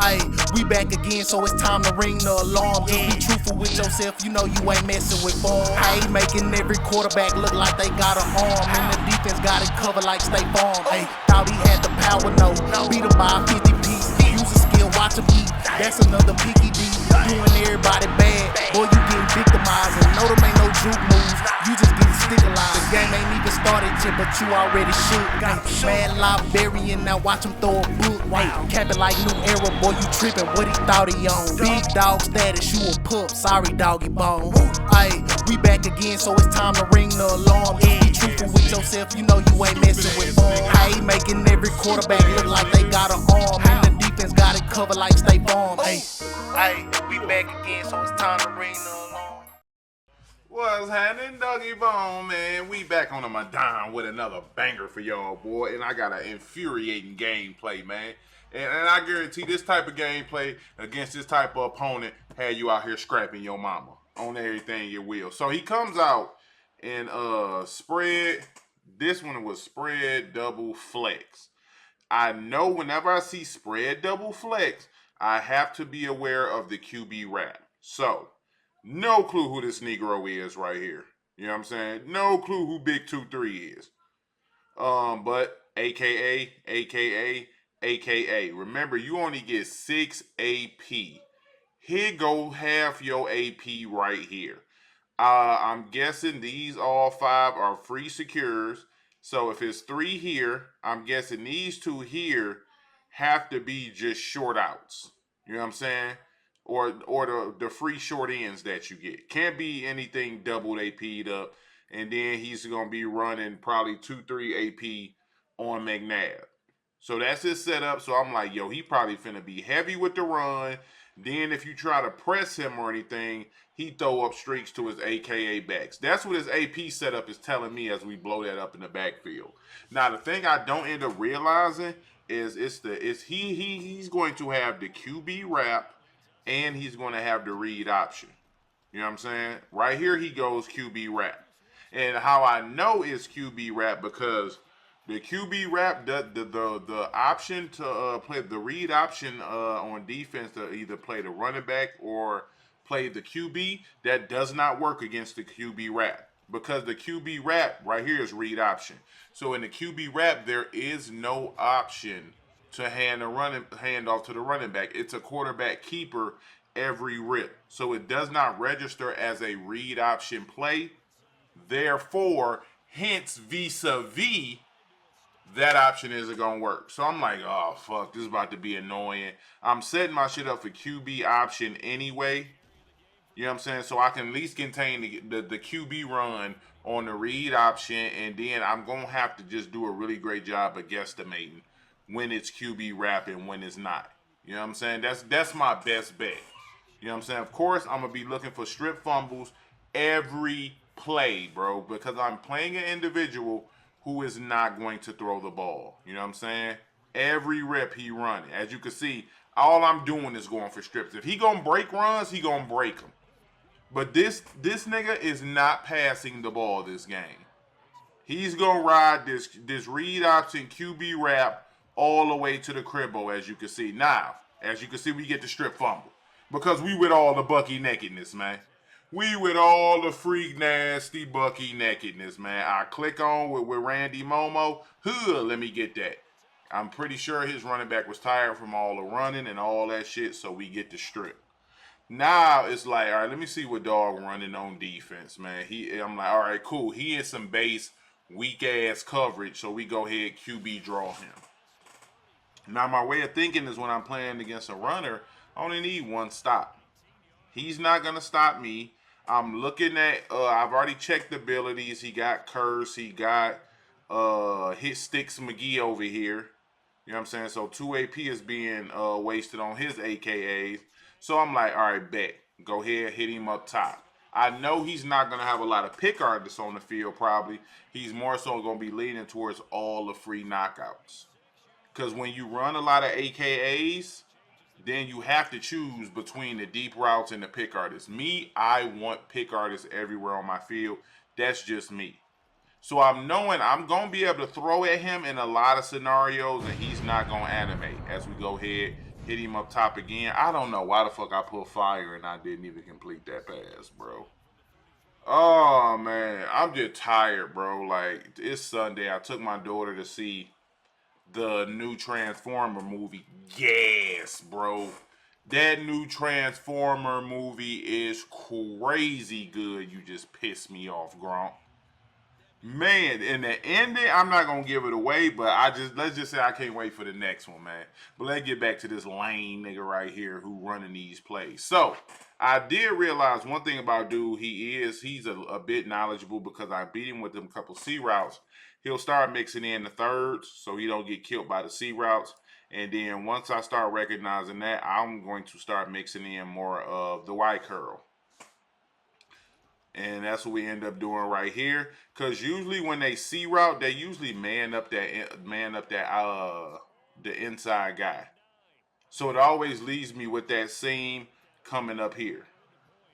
Ayy, we back again, so it's time to ring the alarm. Just be truthful with yourself, you know you ain't messing with form. Ayy, making every quarterback look like they got an arm. And the defense got it covered like State Farm. Ayy, thought he had the power, no. Beat him by a 50 piece. Use a skill, watch him eat. That's another picky D. Doing everybody bad. Boy, you getting victimized. And no, them ain't no juke moves. You just getting stigmatized. The game ain't even started yet, but you already shook. Mad Liberian, now watch him throw a book. Cap it like new era, boy, you trippin'. What he thought he on? Big dog status, you a pup. Sorry, doggy bone. Ayy, we back again, so it's time to ring the alarm. Just be truthful with yourself, you know you ain't messing with form. Ayy, making every quarterback look like they got an arm. And the defense got it covered like State Farm. Ayy, we back again, so it's time to ring the alarm. What's happening, Doggy Bone, man? We back on the madden with another banger for y'all, boy. And I got an infuriating gameplay, man. And I guarantee this type of gameplay against this type of opponent had you out here scrapping your mama on everything you will. So he comes out in spread. This one was spread double flex. I know whenever I see spread double flex, I have to be aware of the QB wrap. So, no clue who this Negro is right here. You know what I'm saying? No clue who Big 2-3 is. But AKA. Remember, you only get 6 AP. Here go half your AP right here. I'm guessing these all 5 are free secures. So if it's 3 here, I'm guessing these 2 here have to be just short outs. You know what I'm saying? Or the free short ends that you get. Can't be anything doubled AP'd up. And then he's going to be running probably 2-3 AP on McNabb. So that's his setup. So I'm like, yo, he probably finna be heavy with the run. Then if you try to press him or anything, he throw up streaks to his AKA backs. That's what his AP setup is telling me as we blow that up in the backfield. Now the thing I don't end up realizing is he's going to have the QB wrap and he's going to have the read option. You know what I'm saying? Right here he goes QB wrap. And how I know it's QB wrap because the QB wrap, the option to play the read option on defense to either play the running back or play the QB, that does not work against the QB wrap because the QB wrap right here is read option. So in the QB wrap, there is no option to hand off to the running back. It's a quarterback keeper every rip. So it does not register as a read option play. Therefore, hence vis-a-vis, that option isn't going to work. So I'm like, oh, fuck, this is about to be annoying. I'm setting my shit up for QB option anyway. You know what I'm saying? So I can at least contain the QB run on the read option, and then I'm going to have to just do a really great job of guesstimating when it's QB wrap and when it's not. You know what I'm saying? That's my best bet. You know what I'm saying? Of course, I'm going to be looking for strip fumbles every play, bro, because I'm playing an individual who is not going to throw the ball. You know what I'm saying? Every rep he running. As you can see, all I'm doing is going for strips. If he going to break runs, he going to break them. But this nigga is not passing the ball this game. He's going to ride this read option QB wrap all the way to the cribbo, as you can see. Now, as you can see, we get the strip fumble. Because we with all the Bucky nakedness, man. We with all the freak nasty Bucky nakedness, man. I click on with Randy Momo. Let me get that. I'm pretty sure his running back was tired from all the running and all that shit, so we get the strip. Now it's like, all right, let me see what dog running on defense, man. I'm like, all right, cool. He in some base weak ass coverage, so we go ahead QB draw him. Now my way of thinking is when I'm playing against a runner, I only need one stop. He's not gonna stop me. I'm looking at, I've already checked the abilities. He got Curse. He got Hit Sticks McGee over here. You know what I'm saying? So 2 AP is being wasted on his AKAs. So I'm like, all right, bet. Go ahead, hit him up top. I know he's not going to have a lot of pick artists on the field probably. He's more so going to be leaning towards all the free knockouts. Because when you run a lot of AKAs, then you have to choose between the deep routes and the pick artists. Me, I want pick artists everywhere on my field. That's just me. So I'm knowing I'm going to be able to throw at him in a lot of scenarios, and he's not going to animate as we go ahead Hit him up top again. I don't know why the fuck I put fire and I didn't even complete that pass, bro. Oh man, I'm just tired, bro. Like it's Sunday. I took my daughter to see the new Transformer movie. Yes, bro. That new Transformer movie is crazy good. You just pissed me off, Gronk. Man, in the ending, I'm not gonna give it away, but let's just say I can't wait for the next one, man. But let's get back to this lame nigga right here who running these plays. So I did realize one thing about dude. He's a bit knowledgeable because I beat him with them couple C routes. He'll start mixing in the thirds so he don't get killed by the C routes. And then once I start recognizing that, I'm going to start mixing in more of the Y curl. And that's what we end up doing right here. Cause usually when they C route, they usually man up that the inside guy. So it always leaves me with that seam coming up here.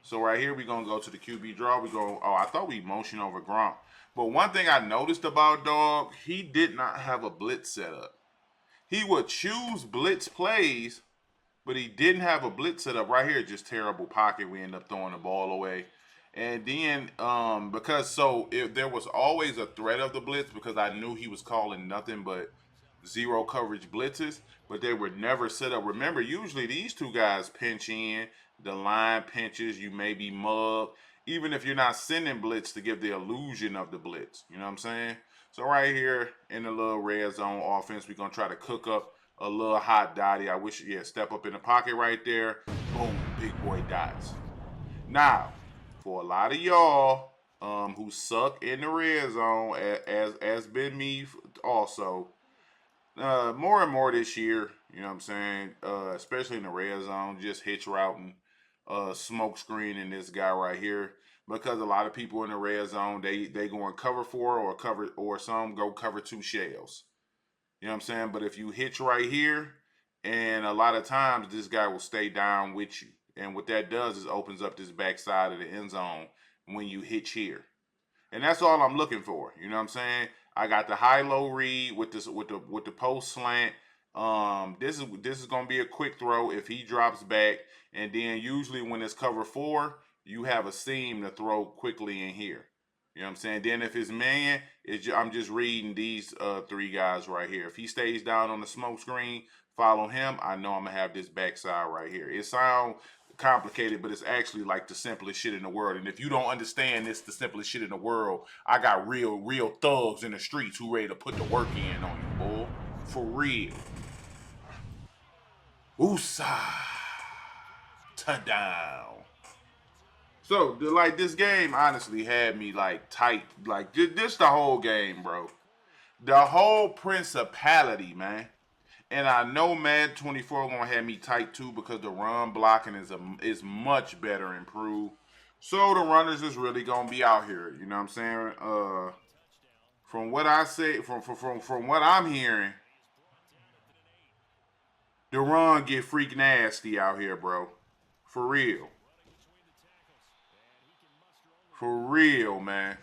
So right here we gonna go to the QB draw. We go. Oh, I thought we motion over Gronk. But one thing I noticed about Dog, he did not have a blitz setup. He would choose blitz plays, but he didn't have a blitz setup right here. Just terrible pocket. We end up throwing the ball away. And then, because so if there was always a threat of the blitz because I knew he was calling nothing but zero coverage blitzes, but they were never set up. Remember, usually these two guys pinch in, the line pinches, you may be mugged, even if you're not sending blitz to give the illusion of the blitz. You know what I'm saying? So right here in the little red zone offense, we're gonna try to cook up a little hot dotty. I wish, yeah, step up in the pocket right there. Boom, big boy dots. Now, for a lot of y'all who suck in the red zone, as been me also, more and more this year, you know what I'm saying, especially in the red zone, just hitch routing, smoke screening this guy right here. Because a lot of people in the red zone, they go in cover four or some go cover two shells. You know what I'm saying? But if you hitch right here, and a lot of times this guy will stay down with you. And what that does is opens up this backside of the end zone when you hitch here. And that's all I'm looking for. You know what I'm saying? I got the high-low read with the post slant. This is gonna be a quick throw if he drops back, and then usually when it's cover four, you have a seam to throw quickly in here. You know what I'm saying? Then if it's man, I'm just reading these three guys right here. If he stays down on the smoke screen, follow him. I know I'm gonna have this backside right here. It sounds complicated, but it's actually like the simplest shit in the world. And if you don't understand this, the simplest shit in the world, I got real thugs in the streets who ready to put the work in on you, boy. For real. Oosa. Ta-down. So, like, this game honestly had me, like, tight. Like, this the whole game, bro. The whole principality, man. And I know Madden 24 gonna have me tight too because the run blocking is much better improved. So the runners is really gonna be out here. You know what I'm saying? From what I say, from what I'm hearing, the run get freak nasty out here, bro. For real. For real, man.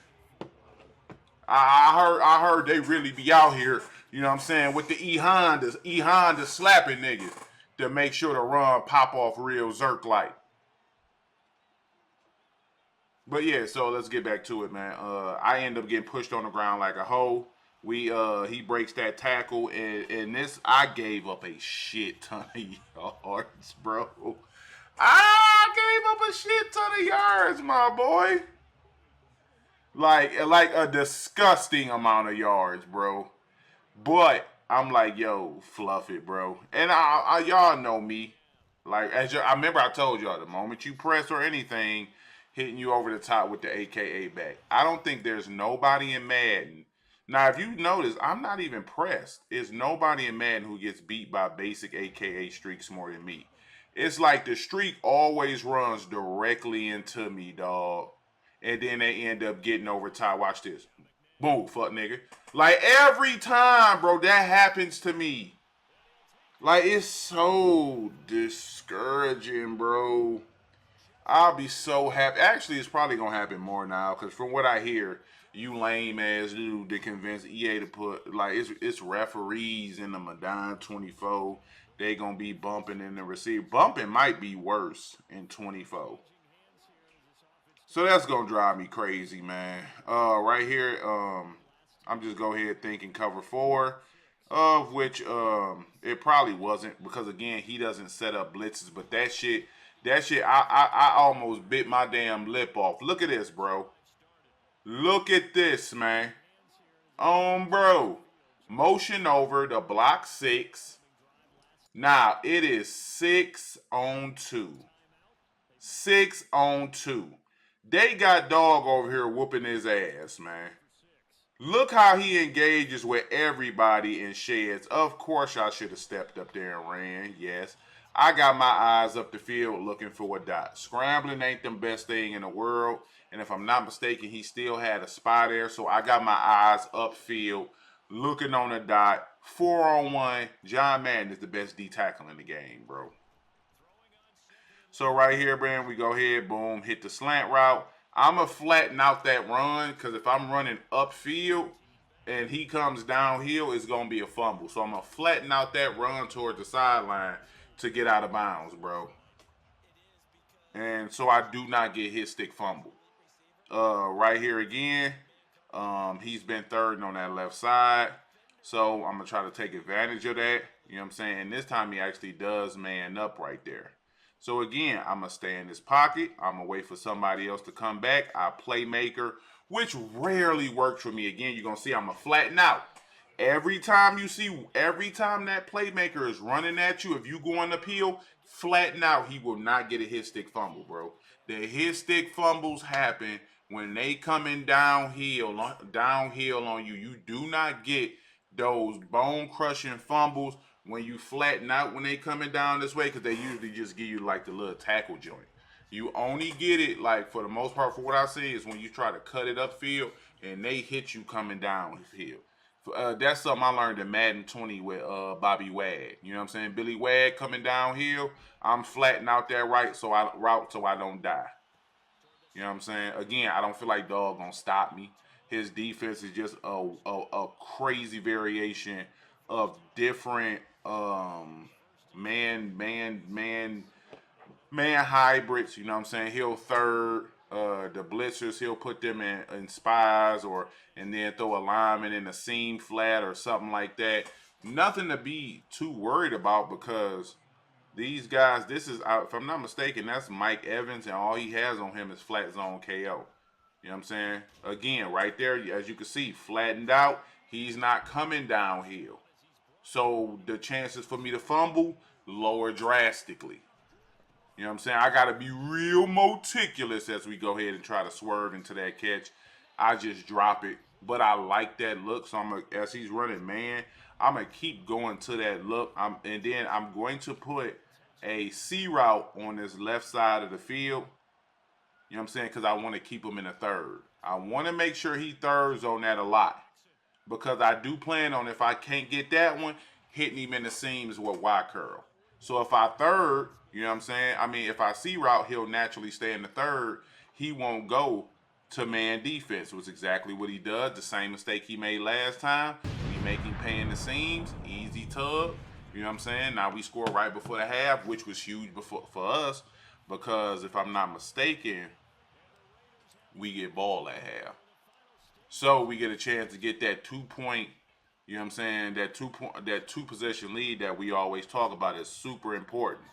I heard they really be out here, you know what I'm saying, with the E Honda slapping niggas to make sure the run pop off real Zerk like. But yeah, so let's get back to it, man. I end up getting pushed on the ground like a hoe. He breaks that tackle and this I gave up a shit ton of yards, bro. I gave up a shit ton of yards, my boy. Like a disgusting amount of yards, bro. But I'm like, yo, fluff it, bro. And y'all know me. Like I remember I told y'all the moment you press or anything, hitting you over the top with the AKA back. I don't think there's nobody in Madden. Now, if you notice, I'm not even pressed. It's nobody in Madden who gets beat by basic AKA streaks more than me. It's like the streak always runs directly into me, dog. And then they end up getting over top. Watch this. Boom, fuck nigga. Like every time, bro, that happens to me. Like it's so discouraging, bro. I'll be so happy. Actually, it's probably gonna happen more now, because from what I hear, you lame ass dude that convinced EA to put like it's referees in the Madden 24. They gonna be bumping in the receiver. Bumping might be worse in 24. So that's gonna drive me crazy, man. Right here, I'm just go ahead thinking cover four, of which it probably wasn't because again he doesn't set up blitzes, but that shit, I almost bit my damn lip off. Look at this, bro. Look at this, man. Bro, motion over the block six. Now it is 6-on-2. 6-on-2. They got dog over here whooping his ass, man. Look how he engages with everybody in sheds. Of course, I should have stepped up there and ran. Yes. I got my eyes up the field looking for a dot. Scrambling ain't the best thing in the world. And if I'm not mistaken, he still had a spy there. So I got my eyes upfield looking on a dot. 4-on-1. John Madden is the best D tackle in the game, bro. So right here, man, we go ahead, boom, hit the slant route. I'm going to flatten out that run because if I'm running upfield and he comes downhill, it's going to be a fumble. So I'm going to flatten out that run towards the sideline to get out of bounds, bro. And so I do not get hit stick fumble. Right here again, he's been third on that left side. So I'm going to try to take advantage of that. You know what I'm saying? And this time he actually does man up right there. So again, I'm going to stay in this pocket. I'm going to wait for somebody else to come back. I playmaker, which rarely works for me. Again, you're going to see I'm going to flatten out. Every time that playmaker is running at you, if you go on the peel, flatten out. He will not get a hit stick fumble, bro. The hit stick fumbles happen when they coming downhill on you. You do not get those bone crushing fumbles when you flatten out when they coming down this way because they usually just give you like the little tackle joint. You only get it like for the most part for what I see is when you try to cut it upfield and they hit you coming downhill. That's something I learned in Madden 20 with Bobby Wag. You know what I'm saying? Billy Wag coming downhill. I'm flattening out that so I don't die. You know what I'm saying? Again, I don't feel like dog gonna stop me. His defense is just a crazy variation of different man hybrids. You know what I'm saying? He'll third the blitzers. He'll put them in spies and then throw a lineman in a seam flat or something like that. Nothing to be too worried about because these guys, this is, if I'm not mistaken, that's Mike Evans, and all he has on him is flat zone KO. You know what I'm saying? Again, right there, as you can see, flattened out. He's not coming downhill. So the chances for me to fumble lower drastically. You know what I'm saying? I got to be real meticulous as we go ahead and try to swerve into that catch. I just drop it. But I like that look. So as he's running man, I'm going to keep going to that look. And then I'm going to put a C route on this left side of the field. You know what I'm saying? Because I want to keep him in a third. I want to make sure he thirds on that a lot. Because I do plan on, if I can't get that one, hitting him in the seams with Y curl. So if I third, you know what I'm saying? I mean, if I C route, he'll naturally stay in the third. He won't go to man defense, was exactly what he does. The same mistake he made last time. We make him pay in the seams, easy tug. You know what I'm saying? Now we score right before the half, which was huge for us because if I'm not mistaken, we get ball at half. So we get a chance to get that 2-point, you know what I'm saying? That two possession lead that we always talk about is super important.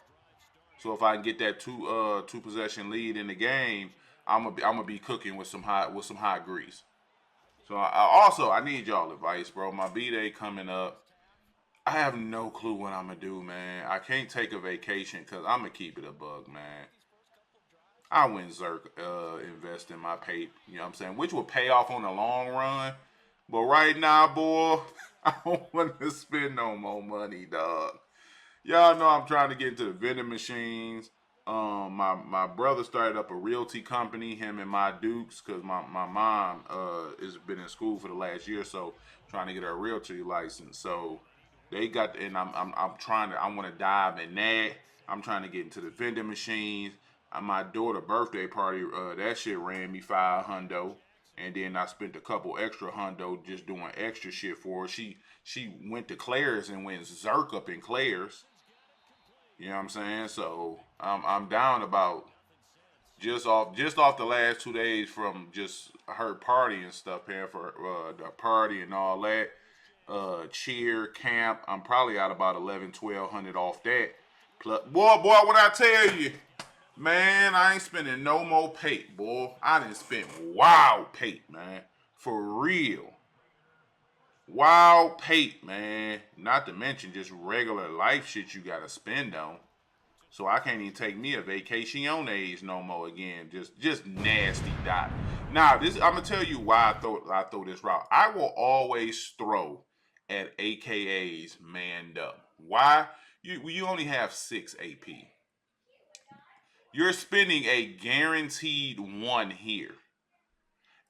So if I can get that two possession lead in the game, I'm gonna be cooking with some hot grease. So I need y'all advice, bro. My B-Day coming up. I have no clue what I'm gonna do, man. I can't take a vacation because I'm gonna keep it a bug, man. I went Zerk invest in my pay, you know what I'm saying, which will pay off on the long run. But right now, boy, I don't want to spend no more money, dog. Y'all know I'm trying to get into the vending machines. My brother started up a realty company, him and my Dukes, because my mom has been in school for the last year or so, trying to get her realty license. So they got, and I'm trying to, I want to dive in that. I'm trying to get into the vending machines. My daughter's birthday party, that shit ran me $500. And then I spent a couple extra hundo just doing extra shit for her. She went to Claire's and went Zerk up in Claire's. You know what I'm saying? So I'm down about just off the last 2 days from just her party and stuff, paying for the party and all that. Cheer camp. I'm probably out about 11-1200 off that. Plus, boy, what I tell you, man, I ain't spending no more pay, boy. I didn't spend wild pay, man, for real. Wild pay, man. Not to mention just regular life shit you gotta spend on. So I can't even take me a vacationes no more again. Just nasty dot. Now this I'm gonna tell you why I throw this route. I will always throw at AKAs manned up. Why? You only have 6 AP. You're spending a guaranteed 1 here.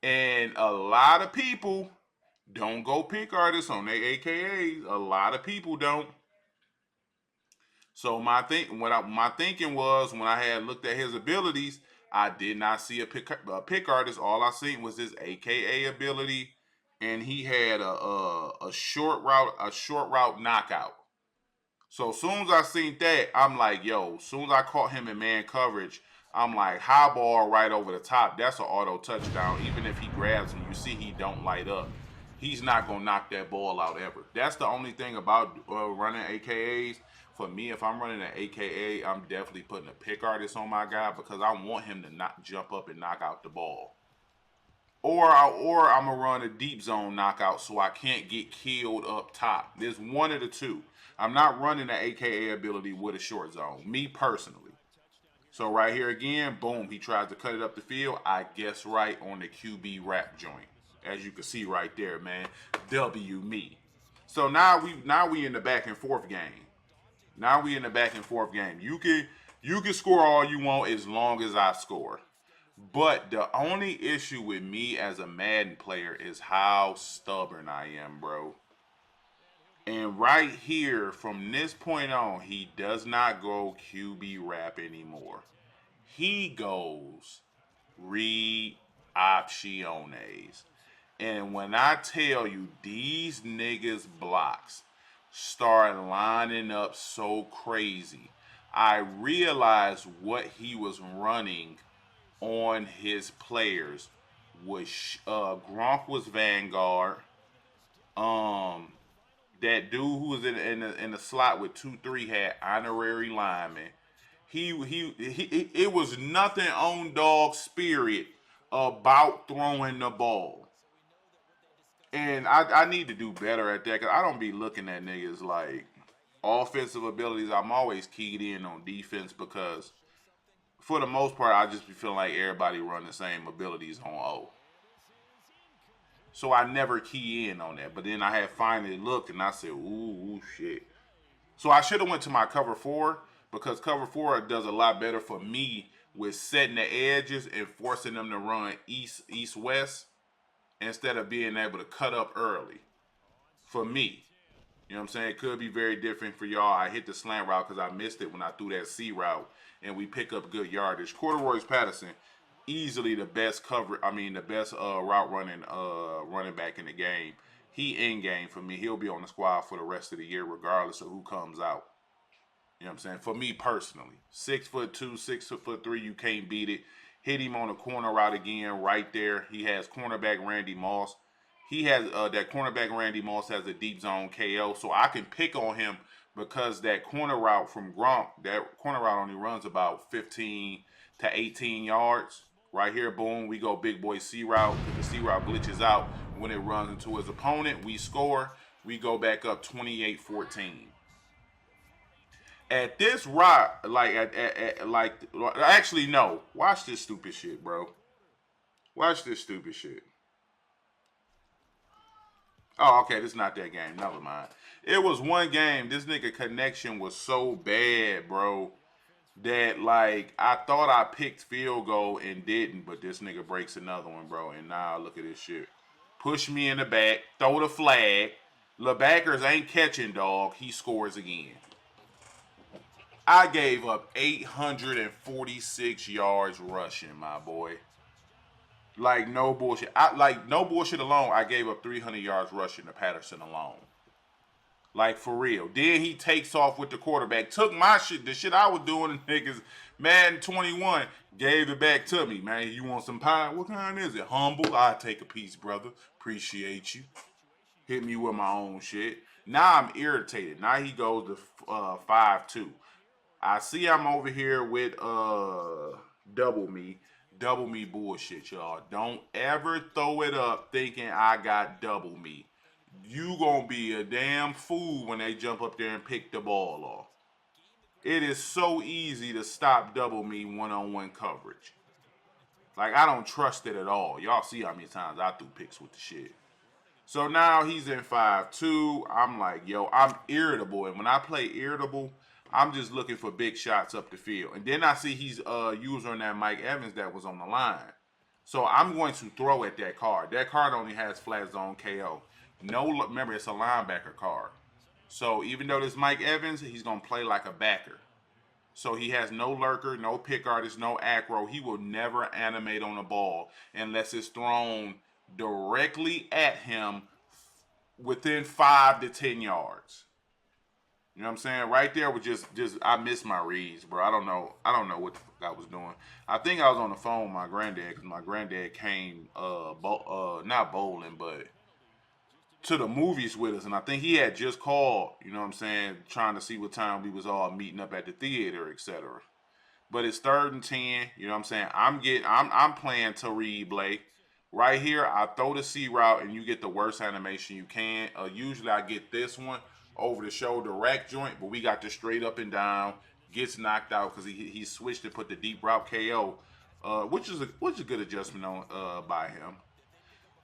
And a lot of people don't go pick artists on their AKAs. A lot of people don't. So my thinking was when I had looked at his abilities, I did not see a pick artist. All I seen was his AKA ability, and he had a short route knockout. So as soon as I seen that, I'm like, yo. As soon as I caught him in man coverage, I'm like, high ball right over the top. That's an auto touchdown. Even if he grabs him, you see he don't light up. He's not gonna knock that ball out ever. That's the only thing about running AKAs. For me, if I'm running an AKA, I'm definitely putting a pick artist on my guy because I want him to not jump up and knock out the ball. Or I'm gonna run a deep zone knockout so I can't get killed up top. There's one of the two. I'm not running an AKA ability with a short zone, me personally. So right here again, boom, he tries to cut it up the field. I guess right on the QB wrap joint, as you can see right there, man. W me. So now we in the back and forth game. Now we in the back and forth game. You can score all you want as long as I score. But the only issue with me as a Madden player is how stubborn I am, bro. And right here, from this point on, he does not go QB wrap anymore. He goes read opciones. And when I tell you these niggas blocks start lining up so crazy, I realized what he was running on his players was Gronk was Vanguard. That dude who was in the slot with 2-3 had honorary lineman. He it was nothing on dog spirit about throwing the ball. And I need to do better at that because I don't be looking at niggas like offensive abilities. I'm always keyed in on defense because for the most part, I just be feeling like everybody run the same abilities on O. So I never key in on that. But then I had finally looked and I said, ooh shit. So I should have went to my cover 4 because cover 4 does a lot better for me with setting the edges and forcing them to run east-west instead of being able to cut up early. For me. You know what I'm saying? It could be very different for y'all. I hit the slant route because I missed it when I threw that C route, and we pick up good yardage. Corduroy's Patterson, easily the best the best route running back in the game. He in game for me. He'll be on the squad for the rest of the year, regardless of who comes out. You know what I'm saying? For me personally, 6'2", 6'3", you can't beat it. Hit him on the corner route again, right there. He has cornerback Randy Moss. He has that cornerback Randy Moss has a deep zone KO, so I can pick on him because that corner route from Gronk, that corner route only runs about 15 to 18 yards. Right here, boom, we go big boy C route. The C route glitches out when it runs into his opponent. We score. We go back up 28-14. At this route, actually no. Watch this stupid shit, bro. Watch this stupid shit. Oh, okay, this is not that game. Never mind. It was one game. This nigga connection was so bad, bro, that like I thought I picked field goal and didn't, but this nigga breaks another one, bro. And now look at this shit. Push me in the back, throw the flag. LeBackers ain't catching, dog. He scores again. I gave up 846 yards rushing, my boy. Like no bullshit. I like no bullshit alone. I gave up 300 yards rushing to Patterson alone. Like for real. Then he takes off with the quarterback. Took my shit, the shit I was doing, and niggas Madden 21 gave it back to me. Man, you want some pie? What kind is it? Humble. I take a piece, brother. Appreciate you. Hit me with my own shit. Now I'm irritated. Now he goes to 5-2. I see I'm over here with double me. Double me bullshit, y'all. Don't ever throw it up thinking I got double me. You gonna be a damn fool when they jump up there and pick the ball off. It is so easy to stop double me one-on-one coverage. Like I don't trust it at all. Y'all see how many times I threw picks with the shit. So now he's in 5-2. I'm like, yo, I'm irritable. And when I play irritable, I'm just looking for big shots up the field. And then I see he's using that Mike Evans that was on the line. So I'm going to throw at that card. That card only has flat zone KO. No, remember, it's a linebacker card. So even though this Mike Evans, he's going to play like a backer. So he has no lurker, no pick artist, no acro. He will never animate on the ball unless it's thrown directly at him within 5 to 10 yards. You know what I'm saying? Right there was just I missed my reads, bro. I don't know what the fuck I was doing. I think I was on the phone with my granddad because my granddad came not bowling, but to the movies with us, and I think he had just called, you know what I'm saying, trying to see what time we was all meeting up at the theater, etc. But it's 3rd and 10, you know what I'm saying? I'm playing Tariq Blake. Right here, I throw the C route and you get the worst animation you can. Usually I get this one over the shoulder rack joint, but we got the straight up and down, gets knocked out because he switched to put the deep route KO, which is a good adjustment on by him.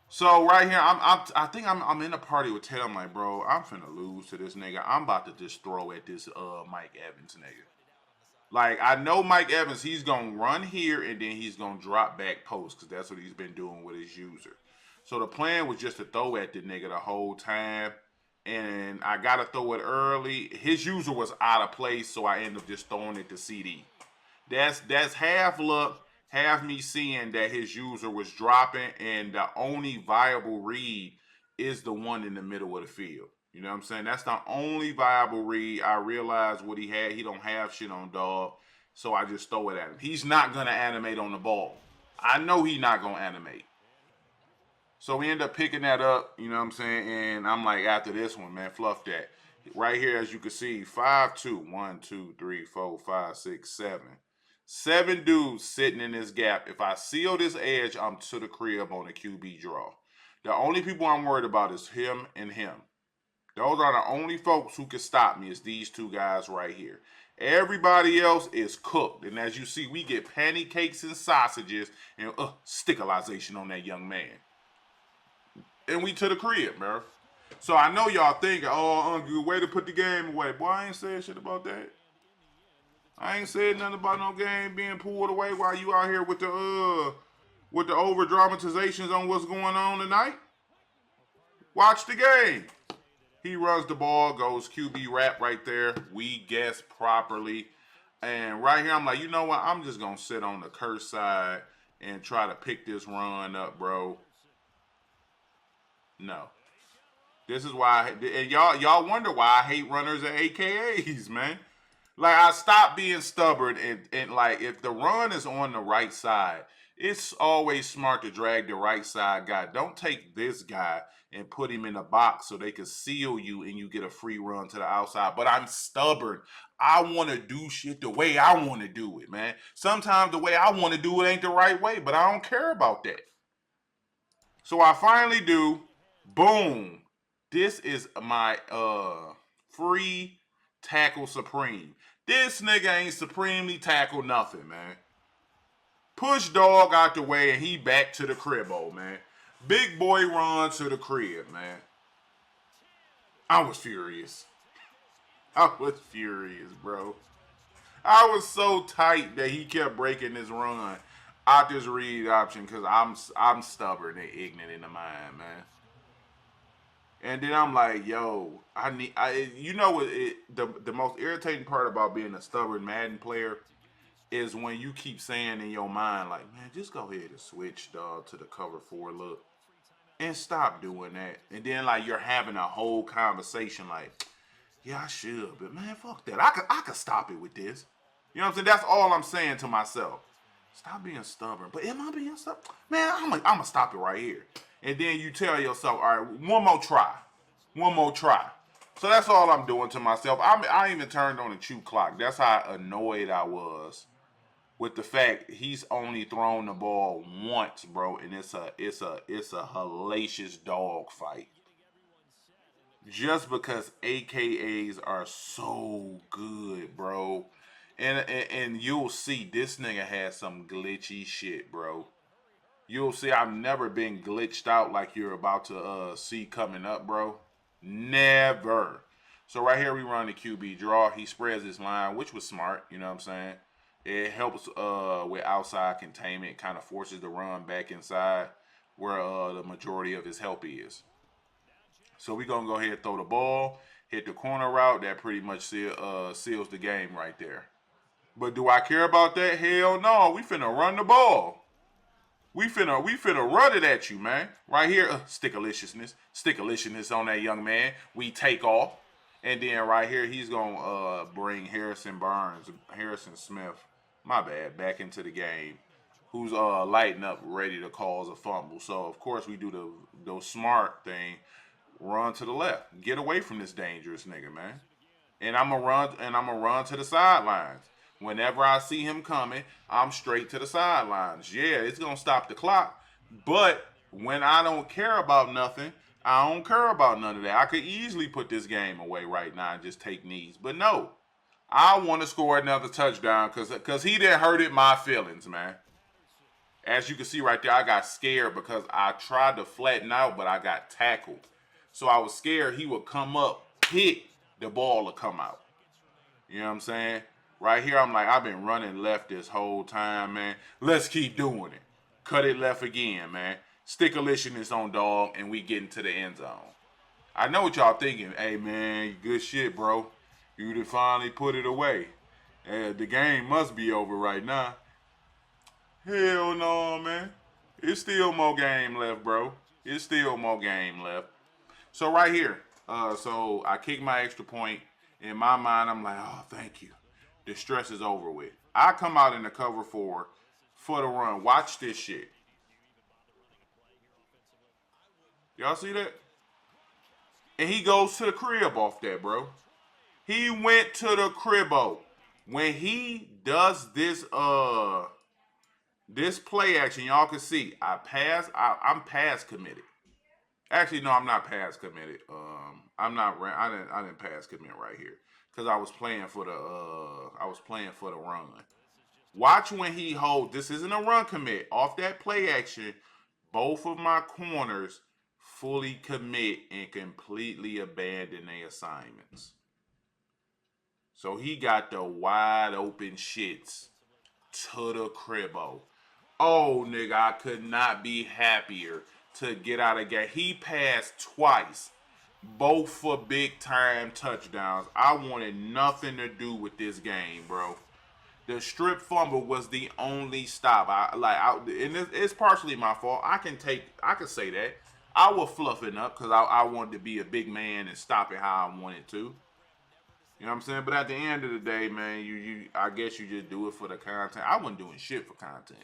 So right here, I think I'm in a party with Ted. I'm like, bro, I'm finna lose to this nigga. I'm about to just throw at this Mike Evans nigga. Like I know Mike Evans, he's gonna run here and then he's gonna drop back post because that's what he's been doing with his user. So the plan was just to throw at the nigga the whole time, and I gotta throw it early. His user was out of place, so I ended up just throwing it to CD. That's half luck, half me seeing that his user was dropping, and the only viable read is the one in the middle of the field. You know what I'm saying? That's the only viable read. I realized what he had. He don't have shit on dog, so I just throw it at him. He's not gonna animate on the ball. I know he's not gonna animate. So we end up picking that up, you know what I'm saying? And I'm like, after this one, man, fluff that. Right here, as you can see, 5-2. 1, 2, 3, 4, 5, 6, 7. 7 dudes sitting in this gap. If I seal this edge, I'm to the crib on the QB draw. The only people I'm worried about is him and him. Those are the only folks who can stop me is these two guys right here. Everybody else is cooked. And as you see, we get pancakes and sausages and stickerization on that young man. And we to the crib, bro. So I know y'all thinking, oh, good way to put the game away. Boy, I ain't said shit about that. I ain't said nothing about no game being pulled away while you out here with the over dramatizations on what's going on tonight. Watch the game. He runs the ball, goes QB wrap right there. We guess properly. And right here, I'm like, you know what? I'm just going to sit on the curse side and try to pick this run up, bro. No. This is why, and y'all wonder why I hate runners and AKAs, man. Like, I stopped being stubborn, and like, if the run is on the right side, it's always smart to drag the right side guy. Don't take this guy and put him in a box so they can seal you and you get a free run to the outside. But I'm stubborn. I want to do shit the way I want to do it, man. Sometimes the way I want to do it ain't the right way, but I don't care about that. So I finally do. Boom. This is my free tackle supreme. This nigga ain't supremely tackled nothing, man. Push dog out the way and he back to the crib, old man. Big boy run to the crib, man. I was furious. I was furious, bro. I was so tight that he kept breaking this run out this read option because I'm stubborn and ignorant in the mind, man. And then I'm like, yo, you know what? The most irritating part about being a stubborn Madden player is when you keep saying in your mind, like, man, just go ahead and switch, dog, to the cover 4 look. And stop doing that. And then, like, you're having a whole conversation, like, yeah, I should, but man, fuck that. I could stop it with this. You know what I'm saying? That's all I'm saying to myself. Stop being stubborn. But am I being stubborn? Man, I'm gonna stop it right here. And then you tell yourself, all right, one more try. One more try. So that's all I'm doing to myself. I even turned on the chew clock. That's how annoyed I was with the fact he's only thrown the ball once, bro, and it's a hellacious dog fight. Just because AKAs are so good, bro. And you'll see this nigga has some glitchy shit, bro. You'll see I've never been glitched out like you're about to see coming up, bro. Never. So right here we run the QB draw. He spreads his line, which was smart, you know what I'm saying? It helps with outside containment, kind of forces the run back inside where the majority of his help is. So we're going to go ahead and throw the ball, hit the corner route. That pretty much seals the game right there. But do I care about that? Hell no. We finna run the ball. We finna run it at you, man. Right here, stickaliciousness on that young man. We take off. And then right here, he's going to bring Harrison Smith, my bad, back into the game. Who's lighting up, ready to cause a fumble. So, of course, we do the smart thing. Run to the left. Get away from this dangerous nigga, man. And I'm gonna run to the sidelines. Whenever I see him coming, I'm straight to the sidelines. Yeah, it's gonna stop the clock. But when I don't care about nothing, I don't care about none of that. I could easily put this game away right now and just take knees. But no. I want to score another touchdown because he didn't hurt my feelings, man. As you can see right there, I got scared because I tried to flatten out, but I got tackled. So I was scared he would come up, hit, the ball would come out. You know what I'm saying? Right here, I'm like, I've been running left this whole time, man. Let's keep doing it. Cut it left again, man. Stickaliciousness on dog, and we get into the end zone. I know what y'all thinking. Hey, man, good shit, bro. You done finally put it away. The game must be over right now. Hell no, man. It's still more game left, bro. It's still more game left. So right here, so I kick my extra point. In my mind, I'm like, oh, thank you. The stress is over with. I come out in the cover 4 for the run. Watch this shit. Y'all see that? And he goes to the crib off that, bro. He went to the cribbo. When he does this this play action, y'all can see I'm pass committed. Actually, no, I'm not pass committed. I didn't pass commit right here because I was playing for the run. Watch when he holds. This isn't a run commit. Off that play action, both of my corners fully commit and completely abandon their assignments. So he got the wide open shits to the cribbo. Oh, nigga, I could not be happier to get out of game. He passed twice, both for big time touchdowns. I wanted nothing to do with this game, bro. The strip fumble was the only stop. And it's partially my fault. I can say that. I was fluffing up because I wanted to be a big man and stop it how I wanted to. You know what I'm saying? But at the end of the day, man, I guess you just do it for the content. I wasn't doing shit for content.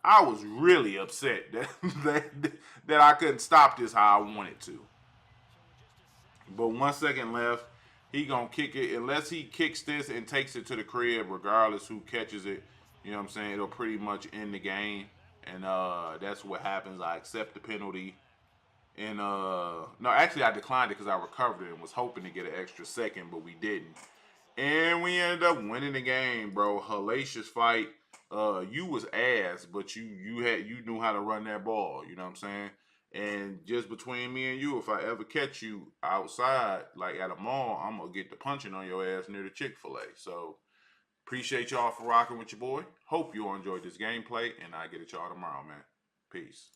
I was really upset that I couldn't stop this how I wanted to. But 1 second left. He gonna kick it. Unless he kicks this and takes it to the crib, regardless who catches it, you know what I'm saying? It'll pretty much end the game. And that's what happens. I accept the penalty. And no, actually I declined it because I recovered it and was hoping to get an extra second, but we didn't. And we ended up winning the game, bro. Hellacious fight. You was ass, but you knew how to run that ball. You know what I'm saying? And just between me and you, if I ever catch you outside, like at a mall, I'm gonna get the punching on your ass near the Chick-fil-A. So appreciate y'all for rocking with your boy. Hope you all enjoyed this gameplay, and I get at y'all tomorrow, man. Peace.